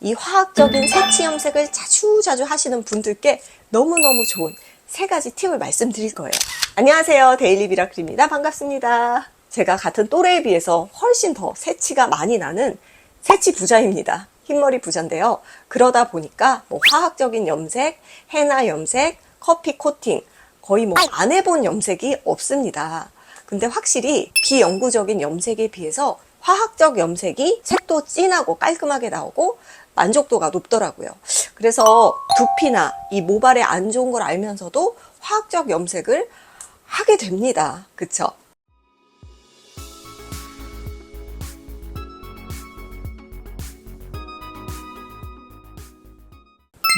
이 화학적인 색치 염색을 자주자주 하시는 분들께 너무너무 좋은 3가지 팁을 말씀드릴 거예요. 안녕하세요, 데일리 미라클입니다. 반갑습니다. 제가 같은 또래에 비해서 훨씬 더 새치가 많이 나는 새치 부자입니다. 흰머리 부자인데요. 그러다 보니까 화학적인 염색, 헤나 염색, 커피 코팅 거의 안 해본 염색이 없습니다. 근데 확실히 비영구적인 염색에 비해서 화학적 염색이 색도 진하고 깔끔하게 나오고 만족도가 높더라고요. 그래서 두피나 이 모발에 안 좋은 걸 알면서도 화학적 염색을 하게 됩니다. 그쵸?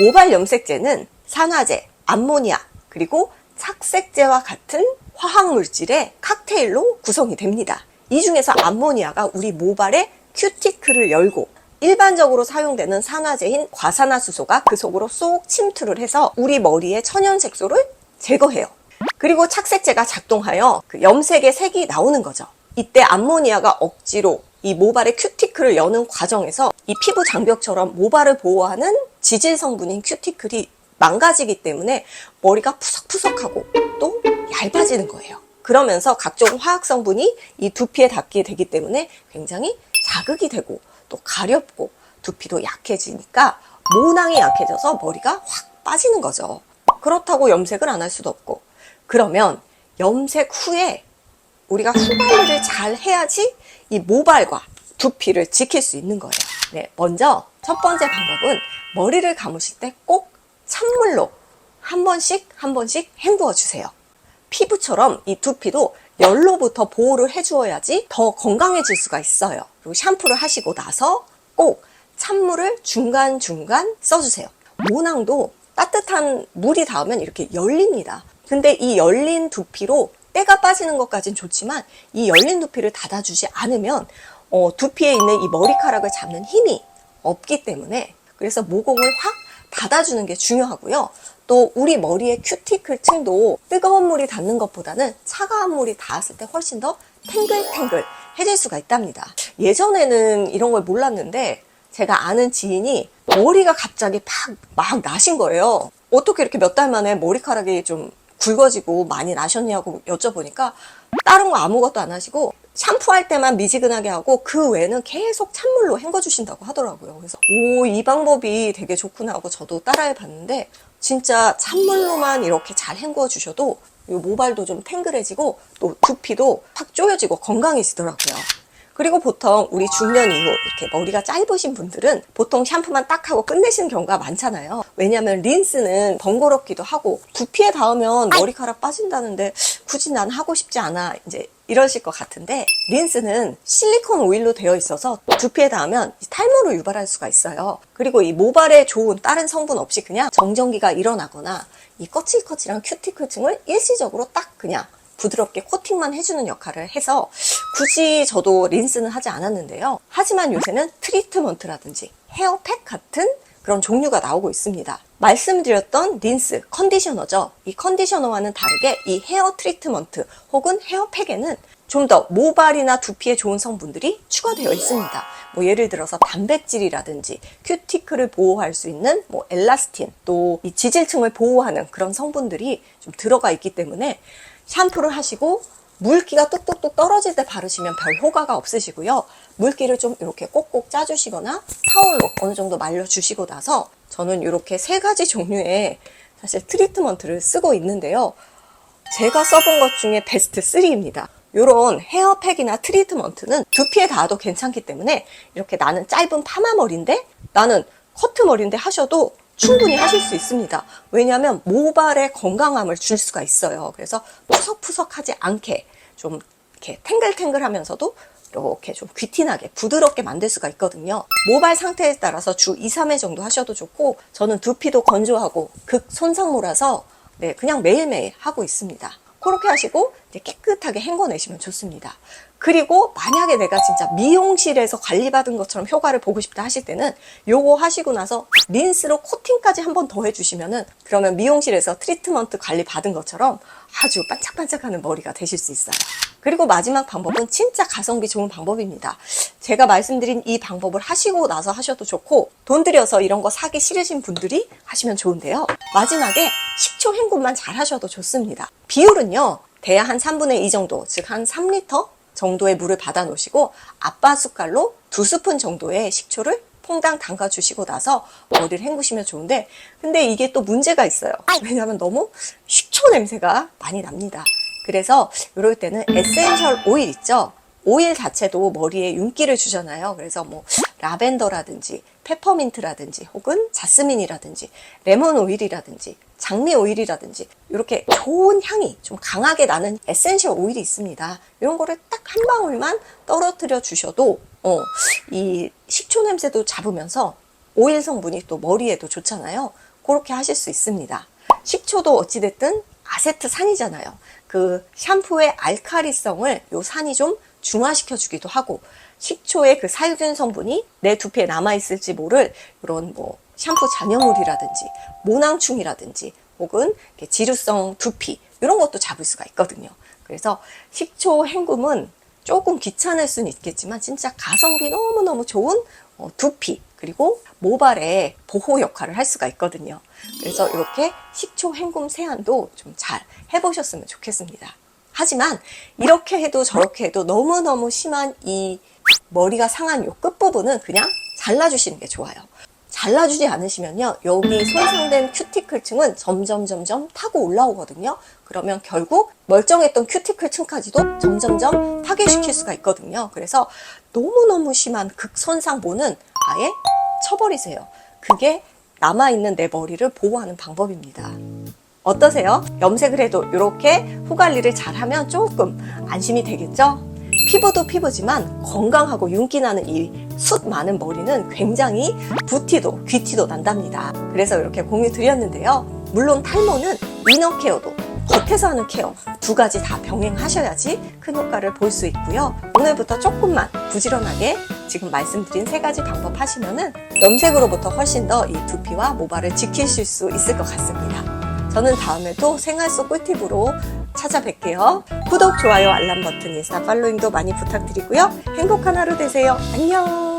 모발 염색제는 산화제, 암모니아, 그리고 착색제와 같은 화학물질의 칵테일로 구성이 됩니다. 이 중에서 암모니아가 우리 모발의 큐티클을 열고 일반적으로 사용되는 산화제인 과산화수소가 그 속으로 쏙 침투를 해서 우리 머리의 천연색소를 제거해요. 그리고 착색제가 작동하여 그 염색의 색이 나오는 거죠. 이때 암모니아가 억지로 이 모발의 큐티클을 여는 과정에서 이 피부 장벽처럼 모발을 보호하는 지질 성분인 큐티클이 망가지기 때문에 머리가 푸석푸석하고 또 얇아지는 거예요. 그러면서 각종 화학 성분이 이 두피에 닿게 되기 때문에 굉장히 자극이 되고 또 가렵고 두피도 약해지니까 모낭이 약해져서 머리가 확 빠지는 거죠. 그렇다고 염색을 안 할 수도 없고, 그러면 염색 후에 우리가 후관리를 잘 해야지 이 모발과 두피를 지킬 수 있는 거예요. 네, 먼저 첫 번째 방법은 머리를 감으실 때 꼭 찬물로 한 번씩 헹구어 주세요. 피부처럼 이 두피도 열로부터 보호를 해주어야지 더 건강해질 수가 있어요. 그리고 샴푸를 하시고 나서 꼭 찬물을 중간중간 써주세요. 모낭도 따뜻한 물이 닿으면 이렇게 열립니다. 근데 이 열린 두피로 때가 빠지는 것까진 좋지만 이 열린 두피를 닫아주지 않으면 두피에 있는 이 머리카락을 잡는 힘이 없기 때문에, 그래서 모공을 확 닫아주는 게 중요하고요. 또 우리 머리의 큐티클 층도 뜨거운 물이 닿는 것보다는 차가운 물이 닿았을 때 훨씬 더 탱글탱글 해질 수가 있답니다. 예전에는 이런 걸 몰랐는데 제가 아는 지인이 머리가 갑자기 막 나신 거예요. 어떻게 이렇게 몇 달 만에 머리카락이 좀 굵어지고 많이 나셨냐고 여쭤보니까 다른 거 아무것도 안 하시고 샴푸할 때만 미지근하게 하고 그 외에는 계속 찬물로 헹궈주신다고 하더라고요. 그래서 이 방법이 되게 좋구나 하고 저도 따라해 봤는데, 진짜 찬물로만 이렇게 잘 헹궈 주셔도 모발도 좀 탱글해지고 또 두피도 확 조여지고 건강해지더라고요. 그리고 보통 우리 중년 이후 이렇게 머리가 짧으신 분들은 보통 샴푸만 딱 하고 끝내시는 경우가 많잖아요. 왜냐하면 린스는 번거롭기도 하고 두피에 닿으면 머리카락 빠진다는데 굳이 난 하고 싶지 않아 이제 이러실 것 같은데, 린스는 실리콘 오일로 되어 있어서 두피에 닿으면 탈모를 유발할 수가 있어요. 그리고 이 모발에 좋은 다른 성분 없이 그냥 정전기가 일어나거나 이 거칠거칠한 큐티클층을 일시적으로 딱 그냥 부드럽게 코팅만 해주는 역할을 해서 굳이 저도 린스는 하지 않았는데요. 하지만 요새는 트리트먼트라든지 헤어팩 같은 그런 종류가 나오고 있습니다. 말씀드렸던 린스, 컨디셔너죠. 이 컨디셔너와는 다르게 이 헤어 트리트먼트 혹은 헤어팩에는 좀 더 모발이나 두피에 좋은 성분들이 추가되어 있습니다. 예를 들어서 단백질이라든지 큐티클을 보호할 수 있는 엘라스틴, 또 이 지질층을 보호하는 그런 성분들이 좀 들어가 있기 때문에 샴푸를 하시고 물기가 뚝뚝뚝 떨어질 때 바르시면 별 효과가 없으시고요. 물기를 좀 이렇게 꼭꼭 짜주시거나 타올로 어느 정도 말려주시고 나서 저는 이렇게 3가지 종류의 사실 트리트먼트를 쓰고 있는데요. 제가 써본 것 중에 베스트 3입니다. 이런 헤어팩이나 트리트먼트는 두피에 닿아도 괜찮기 때문에 이렇게 나는 짧은 파마머리인데 나는 커트머리인데 하셔도 충분히 하실 수 있습니다. 왜냐하면 모발에 건강함을 줄 수가 있어요. 그래서 푸석푸석하지 않게 좀 이렇게 탱글탱글하면서도 이렇게 좀 귀티나게 부드럽게 만들 수가 있거든요. 모발 상태에 따라서 주 2-3회 정도 하셔도 좋고, 저는 두피도 건조하고 극손상모라서 그냥 매일매일 하고 있습니다. 그렇게 하시고 이제 깨끗하게 헹궈내시면 좋습니다. 그리고 만약에 내가 진짜 미용실에서 관리받은 것처럼 효과를 보고 싶다 하실 때는 요거 하시고 나서 린스로 코팅까지 한 번 더 해주시면은, 그러면 미용실에서 트리트먼트 관리 받은 것처럼 아주 반짝반짝하는 머리가 되실 수 있어요. 그리고 마지막 방법은 진짜 가성비 좋은 방법입니다. 제가 말씀드린 이 방법을 하시고 나서 하셔도 좋고 돈 들여서 이런 거 사기 싫으신 분들이 하시면 좋은데요. 마지막에 식초 헹굼만 잘 하셔도 좋습니다. 비율은요. 대야 한 3분의 2 정도, 즉 한 3리터 정도의 물을 받아 놓으시고 아빠 숟갈로 2스푼 정도의 식초를 퐁당 담가 주시고 나서 머리를 헹구시면 좋은데, 근데 이게 또 문제가 있어요. 왜냐하면 너무 식초 냄새가 많이 납니다. 그래서 이럴 때는 에센셜 오일 있죠? 오일 자체도 머리에 윤기를 주잖아요. 그래서 뭐 라벤더라든지 페퍼민트라든지 혹은 자스민이라든지 레몬 오일이라든지 장미 오일이라든지 이렇게 좋은 향이 좀 강하게 나는 에센셜 오일이 있습니다. 이런 거를 딱 한 방울만 떨어뜨려 주셔도 이 식초 냄새도 잡으면서 오일 성분이 또 머리에도 좋잖아요. 그렇게 하실 수 있습니다. 식초도 어찌됐든 아세트산이잖아요. 그 샴푸의 알칼리성을 요 산이 좀 중화시켜 주기도 하고, 식초의 그 살균 성분이 내 두피에 남아있을지 모를 이런 뭐 샴푸 잔여물이라든지 모낭충이라든지 혹은 지루성 두피 이런 것도 잡을 수가 있거든요. 그래서 식초 헹굼은 조금 귀찮을 수는 있겠지만 진짜 가성비 너무너무 좋은 두피 그리고 모발의 보호 역할을 할 수가 있거든요. 그래서 이렇게 식초 헹굼 세안도 좀 잘 해보셨으면 좋겠습니다. 하지만 이렇게 해도 저렇게 해도 너무너무 심한 이 머리가 상한 요 끝부분은 그냥 잘라주시는 게 좋아요. 잘라주지 않으시면요, 여기 손상된 큐티클층은 점점 타고 올라오거든요. 그러면 결국 멀쩡했던 큐티클층까지도 점점 파괴시킬 수가 있거든요. 그래서 너무너무 심한 극손상모는 아예 쳐버리세요. 그게 남아있는 내 머리를 보호하는 방법입니다. 어떠세요? 염색을 해도 이렇게 후관리를 잘하면 조금 안심이 되겠죠? 피부도 피부지만 건강하고 윤기 나는 이 숱 많은 머리는 굉장히 붓티도 귀티도 난답니다. 그래서 이렇게 공유 드렸는데요. 물론 탈모는 이너 케어도 겉에서 하는 케어 두 가지 다 병행하셔야지 큰 효과를 볼 수 있고요. 오늘부터 조금만 부지런하게 지금 말씀드린 3가지 방법 하시면은 염색으로부터 훨씬 더 이 두피와 모발을 지키실 수 있을 것 같습니다. 저는 다음에도 생활 속 꿀팁으로 찾아뵐게요. 구독, 좋아요, 알람 버튼, 인스타 팔로잉도 많이 부탁드리고요. 행복한 하루 되세요. 안녕.